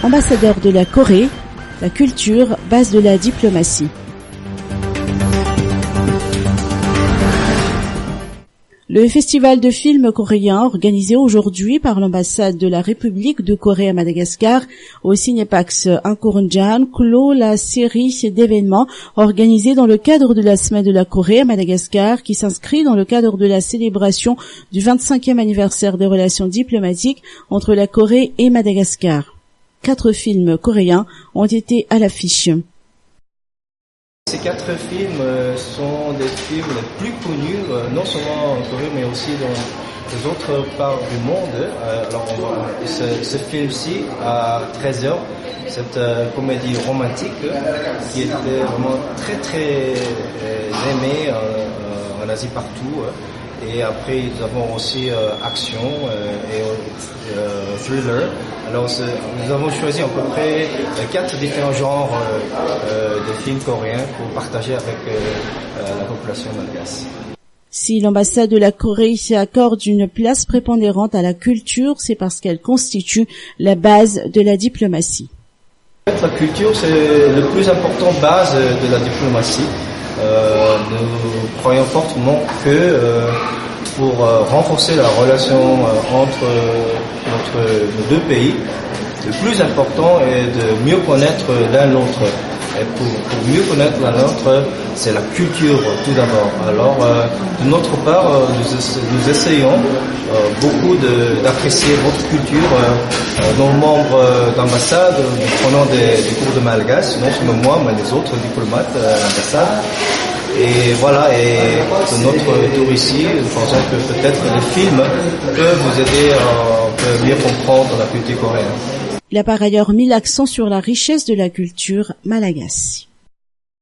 ambassadeur de la Corée, la culture, base de la diplomatie. Le festival de films coréens organisé aujourd'hui par l'ambassade de la République de Corée à Madagascar au Cinépax Inkurunjan clôt la série d'événements organisés dans le cadre de la Semaine de la Corée à Madagascar qui s'inscrit dans le cadre de la célébration du 25e anniversaire des relations diplomatiques entre la Corée et Madagascar. 4 films coréens ont été à l'affiche. Ces 4 films sont des films les plus connus, non seulement en Corée, mais aussi dans les autres parts du monde. Alors, ce film-ci, à 13h, cette comédie romantique qui était vraiment très très aimée en Asie partout. Et après, nous avons aussi action et thriller. Alors, nous avons choisi à peu près 4 différents genres de films coréens pour partager avec la population malgache. Si l'ambassade de la Corée accorde une place prépondérante à la culture, c'est parce qu'elle constitue la base de la diplomatie. La culture, c'est le plus important base de la diplomatie. Nous croyons fortement que pour renforcer la relation entre nos deux pays, le plus important est de mieux connaître l'un l'autre. Et pour mieux connaître l'un l'autre, c'est la culture tout d'abord. Alors, de notre part, nous essayons beaucoup d'apprécier votre culture. Nos membres d'ambassade, nous prenons des cours de malgache, non seulement moi, mais les autres diplomates à l'ambassade. Et voilà, et de notre tour ici, nous pensons que peut-être les films peuvent vous aider à mieux comprendre la culture coréenne. Il a par ailleurs mis l'accent sur la richesse de la culture malagasy.